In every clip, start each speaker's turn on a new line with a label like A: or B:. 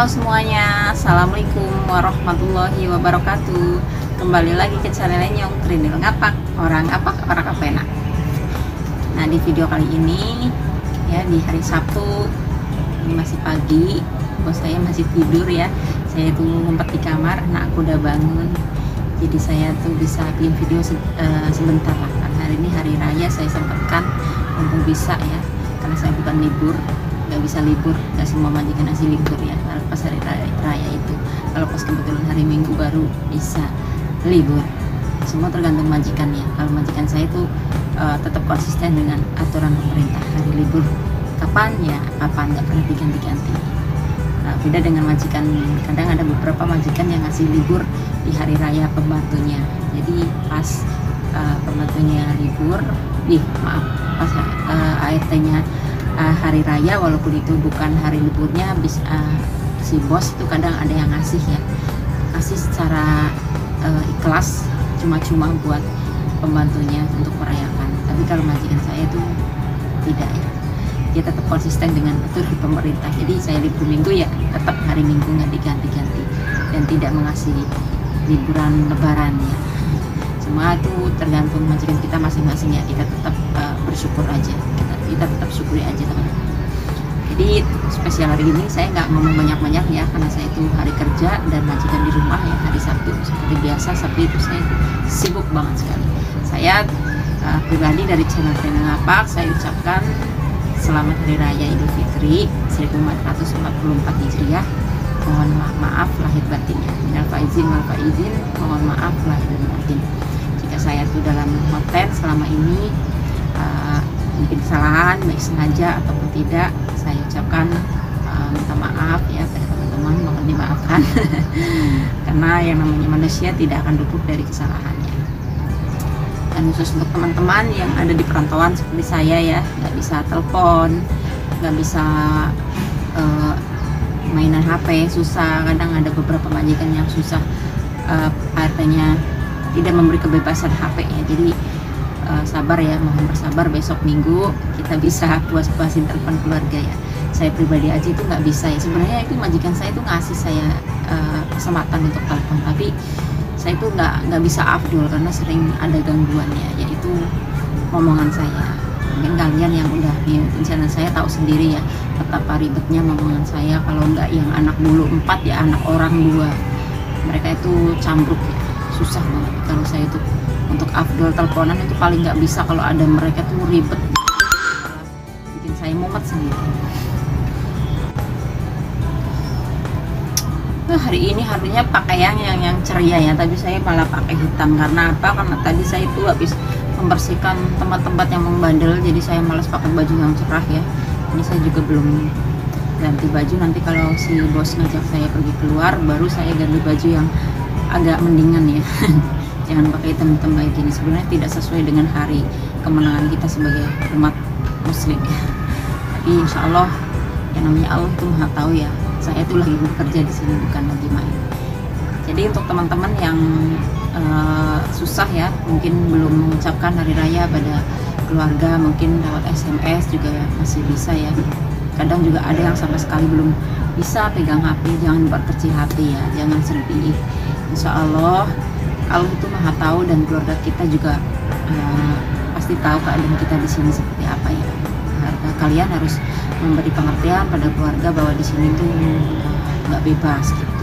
A: Halo semuanya, Assalamualaikum warahmatullahi wabarakatuh. Kembali lagi ke channel Nyong Trindil Ngapak, orang apa enak. Nah, di video kali ini ya, di hari Sabtu, ini masih pagi, bos saya masih tidur ya. Saya tuh ngumpet di kamar, nah aku udah bangun, jadi saya tuh bisa bikin video sebentar lah. Karena hari ini hari raya, saya sempatkan mumpung bisa ya, karena saya bukan libur, nggak bisa libur, nggak semua majikan ngasih libur ya. Kalau pas hari raya itu, kalau pas kebetulan hari Minggu baru bisa libur. Semua tergantung majikan ya. Kalau majikan saya itu tetap konsisten dengan aturan pemerintah, hari libur kapan ya kapan, nggak pernah diganti-ganti. Nah, beda dengan majikan, kadang ada beberapa majikan yang ngasih libur di hari raya pembantunya. Jadi pas pembantunya libur, pas ART-nya hari raya, walaupun itu bukan hari liburnya, si bos itu kadang ada yang ngasih ya, kasih secara ikhlas, cuma-cuma buat pembantunya untuk merayakan. Tapi kalau majikan saya itu tidak ya, dia tetap konsisten dengan aturan pemerintah. Jadi saya libur minggu ya tetap hari Minggu, nggak diganti-ganti, dan tidak mengasih liburan lebaran ya. Semua itu tergantung majikan kita masing-masing ya. Kita tetap bersyukur aja, kita tetap syukuri aja teman-teman. Jadi spesial hari ini saya nggak ngomong banyak-banyak ya, karena saya itu hari kerja dan majikan di rumah ya. Hari Sabtu seperti biasa, Sabtu itu saya sibuk banget sekali. Saya pribadi dari channel Trindil Ngapak, saya ucapkan selamat hari raya Idul Fitri 1444 Hijriah. Mohon maaf lahir batinnya. Minal faizin wal faizin, mohon maaf lahir dan batin jika saya tuh dalam konten selama ini mungkin kesalahan baik sengaja ataupun tidak. Saya ucapkan minta maaf ya pada teman-teman, mohon dimaafkan. Karena yang namanya manusia tidak akan luput dari kesalahannya. Dan khusus untuk teman-teman yang ada di perantauan seperti saya ya, nggak bisa telepon, nggak bisa mainan HP, susah. Kadang ada beberapa majikan yang susah, artinya tidak memberi kebebasan HP ya. Jadi sabar ya, mohon bersabar, besok Minggu kita bisa puas-puasin telepon keluarga ya. Saya pribadi aja itu nggak bisa ya. Sebenarnya itu majikan saya itu ngasih saya kesempatan untuk telepon, tapi saya itu nggak bisa afdol karena sering ada gangguannya, yaitu omongan saya. Mungkin kalian yang udah ngikutin channel saya tahu sendiri ya betapa ribetnya omongan saya. Kalau nggak yang anak bulu 4 ya anak orang 2, mereka itu cambruk ya, susah banget. Kalau saya itu untuk afdol teleponan itu paling nggak bisa kalau ada mereka tuh ribet, bikin saya mumet sendiri. Hari ini harinya pakai yang ceria ya, tapi saya malah pakai hitam. Karena apa? Karena tadi saya itu habis membersihkan tempat-tempat yang membandel, jadi saya malas pakai baju yang cerah ya. Ini saya juga belum ganti baju, nanti kalau si bos ngajak saya pergi keluar baru saya ganti baju yang agak mendingan ya. Jangan pakai hitam-hitam kayak gini, sebenarnya tidak sesuai dengan hari kemenangan kita sebagai umat muslim ya. Tapi insya Allah, yang namanya Allah itu maha tahu ya, saya tuh lagi bekerja di sini, bukan lagi main. Jadi untuk teman-teman yang susah ya, mungkin belum mengucapkan hari raya pada keluarga, mungkin lewat SMS juga masih bisa ya. Kadang juga ada yang sama sekali belum bisa pegang HP. Jangan berkecil hati ya, jangan sedih. Insya Allah itu maha tahu, dan keluarga kita juga pasti tahu keadaan kita di sini seperti apa ya. Kalian harus memberi pengertian pada keluarga bahwa di sini tuh nggak bebas gitu.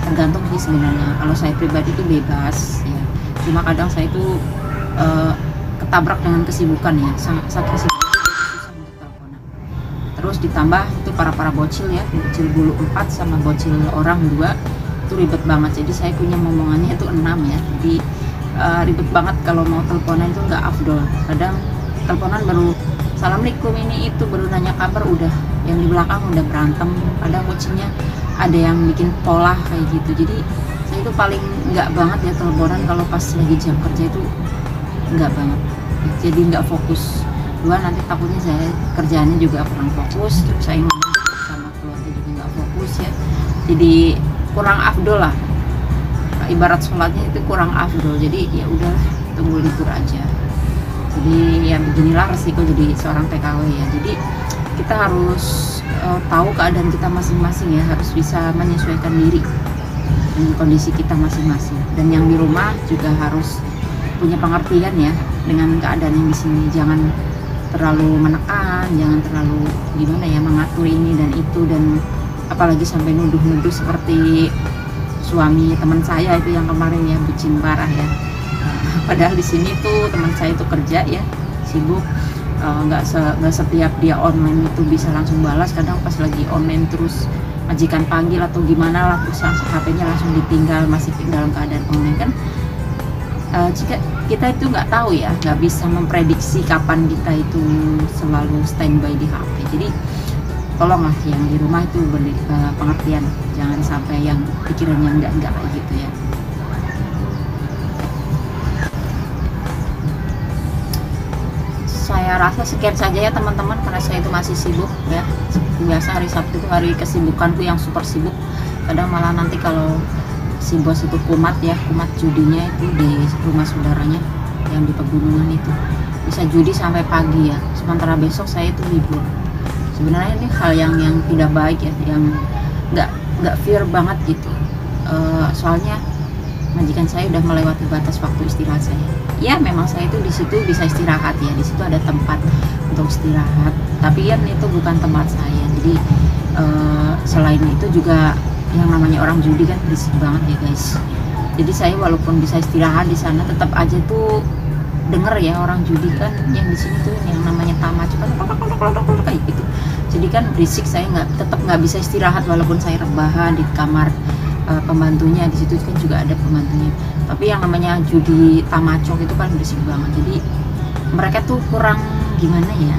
A: Tergantung sih sebenarnya. Kalau saya pribadi itu bebas ya, cuma kadang saya itu ketabrak dengan kesibukan ya, saking sibuk susah untuk teleponan. Terus ditambah itu para bocil ya, bocil bulu 4 sama bocil orang 2 itu ribet banget. Jadi saya punya momongannya itu 6 ya, jadi ribet banget kalau mau teleponan itu nggak afdol. Kadang teleponan baru assalamualaikum ini itu, baru nanya kabar udah yang di belakang udah berantem. Kadang bocilnya ada yang bikin pola kayak gitu. Jadi saya itu paling nggak banget ya teleponan kalau pas lagi jam kerja, itu nggak banget, jadi nggak fokus. Nanti takutnya saya kerjaannya juga kurang fokus, terus saya ngomong sama keluarga juga nggak fokus ya, jadi kurang afdol lah. Ibarat sholatnya itu kurang afdol. Jadi ya udah, tunggu libur aja. Jadi ya beginilah resiko jadi seorang TKW ya. Jadi kita harus tahu keadaan kita masing-masing ya, harus bisa menyesuaikan diri dengan kondisi kita masing-masing. Dan yang di rumah juga harus punya pengertian ya dengan keadaan yang di sini. Jangan terlalu menekan, jangan terlalu gimana ya, mengatur ini dan itu, dan apalagi sampai nuduh-nuduh seperti suami teman saya itu yang kemarin ya, bucin parah ya. Padahal di sini tuh teman saya itu kerja ya, sibuk, nggak setiap dia online itu bisa langsung balas. Kadang pas lagi online terus majikan panggil atau gimana lah, terus langsung HP-nya langsung ditinggal, masih dalam keadaan online kan. Jika kita itu nggak tahu ya, nggak bisa memprediksi kapan kita itu selalu standby di HP. Jadi tolonglah yang di rumah itu pengertian, jangan sampai yang pikirannya enggak kayak gitu ya. Saya rasa sekian saja ya teman-teman, karena saya itu masih sibuk ya. Seperti biasa hari Sabtu itu hari kesibukanku yang super sibuk. Kadang malah nanti kalau si bos itu kumat judinya itu di rumah saudaranya yang di pegunungan itu, bisa judi sampai pagi ya, sementara besok saya itu libur. Sebenarnya ini hal yang tidak baik ya, yang nggak fair banget gitu. Soalnya majikan saya udah melewati batas waktu istirahat saya. Ya memang saya itu di situ bisa istirahat ya, di situ ada tempat untuk istirahat, tapi kan itu bukan tempat saya. Jadi selain itu juga yang namanya orang judi kan berisik banget ya guys. Jadi saya walaupun bisa istirahat di sana, tetap aja tuh denger ya orang judi kan yang di sini tuh yang namanya tamat kan kayak gitu. Jadi kan berisik, saya tetap nggak bisa istirahat walaupun saya rebahan di kamar pembantunya. Di situ kan juga ada pembantunya. Tapi yang namanya judi tamacok itu kan berisik banget. Jadi mereka tuh kurang gimana ya,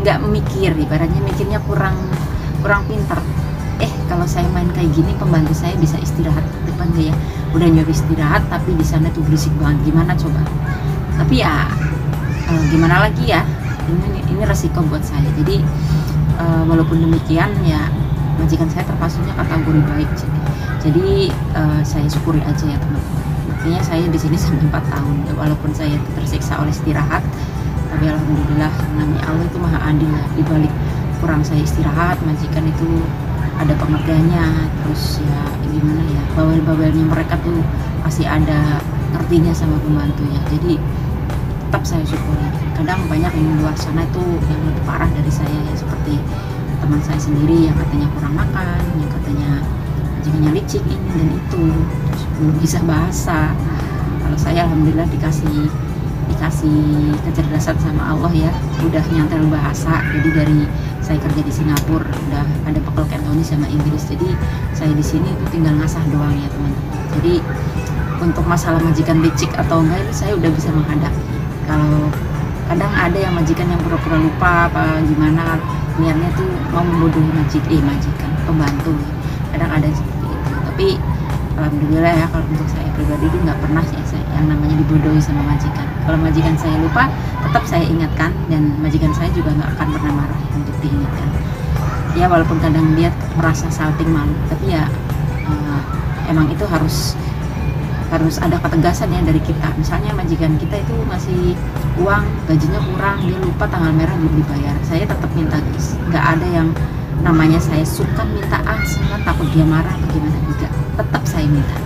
A: nggak mikir, ibaratnya mikirnya kurang pintar. Kalau saya main kayak gini pembantu saya bisa istirahat depan ya, udah nyuruh istirahat tapi di sana tuh berisik banget, gimana coba. Tapi ya gimana lagi ya, ini resiko buat saya. Jadi walaupun demikian ya, majikan saya termasuknya kategori baik. Jadi saya syukuri aja ya teman-teman. Artinya saya di sini sampai 4 tahun ya, walaupun saya tersiksa oleh istirahat, tapi alhamdulillah namanya Allah itu maha adil ya. Di balik kurang saya istirahat, majikan itu ada pengertiannya. Terus ya gimana ya, bawel-bawelnya mereka tuh masih ada ngertinya sama pembantu ya. Jadi tetap saya syukuri. Kadang banyak yang di luar sana itu yang lebih parah dari saya ya, seperti teman saya sendiri yang katanya kurang makan, yang katanya majikannya licik ini dan itu, terus belum bisa bahasa. Kalau saya alhamdulillah dikasih kecerdasan sama Allah ya, udah nyantel bahasa. Jadi dari saya kerja di Singapura udah ada bekal Cantonese sama Inggris, jadi saya di sini itu tinggal ngasah doang ya teman-teman. Jadi untuk masalah majikan licik atau enggak itu saya udah bisa menghadapi. Kalau kadang ada yang majikan yang pura-pura lupa apa gimana, niatnya tuh mau membodohi majikan pembantu ya. Kadang ada seperti itu, tapi alhamdulillah ya, kalau untuk saya pribadi itu nggak pernah ya saya yang namanya dibodohi sama majikan. Kalau majikan saya lupa, tetap saya ingatkan, dan majikan saya juga nggak akan pernah marah untuk diingatkan. Ya walaupun kadang dia merasa salting malu, tapi ya emang itu harus ada ketegasan ya dari kita. Misalnya majikan kita itu ngasih uang, gajinya kurang, dia lupa tanggal merah belum dibayar, saya tetap minta guys. Nggak ada yang namanya saya suka minta semua takut dia marah atau gimana, juga tetap saya minta.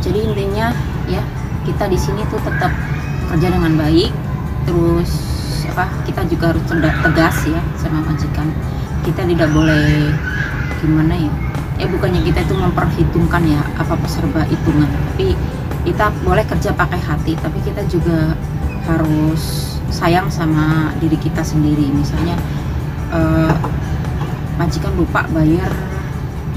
A: Jadi intinya ya, kita di sini tuh tetap kerja dengan baik, terus kita juga harus tegas ya sama majikan. Kita tidak boleh gimana ya, bukannya kita itu memperhitungkan ya apa serba hitungan, tapi kita boleh kerja pakai hati, tapi kita juga harus sayang sama diri kita sendiri. Misalnya majikan lupa bayar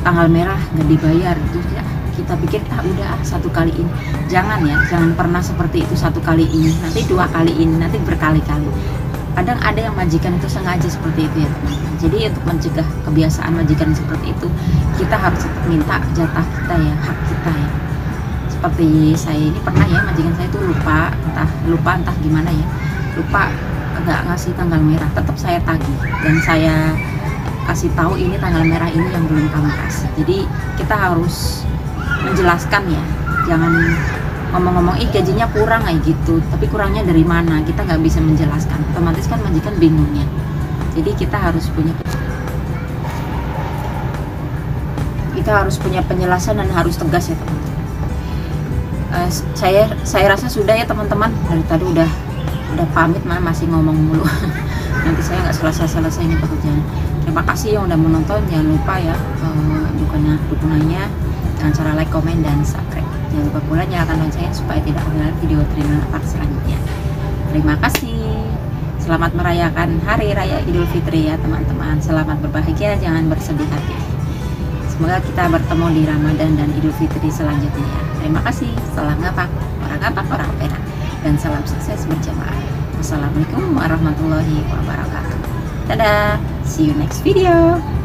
A: tanggal merah nggak dibayar, itu ya kita pikir udah satu kali ini. Jangan pernah seperti itu satu kali ini, nanti 2 kali ini, nanti berkali-kali. Kadang ada yang majikan itu sengaja seperti itu ya teman-teman. Jadi untuk mencegah kebiasaan majikan seperti itu, kita harus tetap minta jatah kita ya, hak kita ya. Seperti saya ini pernah ya, majikan saya itu lupa entah gimana ya, lupa nggak ngasih tanggal merah, tetap saya tagih dan saya kasih tahu ini tanggal merah ini yang belum kamu kasih. Jadi kita harus menjelaskan ya, jangan ngomong-ngomong gajinya kurang kayak gitu, tapi kurangnya dari mana kita nggak bisa menjelaskan, otomatis kan majikan bingungnya. Jadi kita harus punya penjelasan dan harus tegas ya teman-teman. Saya rasa sudah ya teman-teman, dari tadi udah pamit malah masih ngomong mulu. Nanti saya nggak selesai ini pekerjaan. Terima kasih yang udah menonton, jangan lupa ya dukungannya dengan cara like, komen, dan subscribe. Jangan lupa pula nyalakan loncengnya supaya tidak ketinggalan video Trinil Ngapak selanjutnya. Terima kasih. Selamat merayakan Hari Raya Idul Fitri ya teman-teman. Selamat berbahagia, jangan bersedih hati. Semoga kita bertemu di Ramadan dan Idul Fitri selanjutnya ya. Terima kasih. Salam ngapak, orang ngapak, orang pena. Dan salam sukses berjamaah. Wassalamualaikum warahmatullahi wabarakatuh. Dadah. See you next video.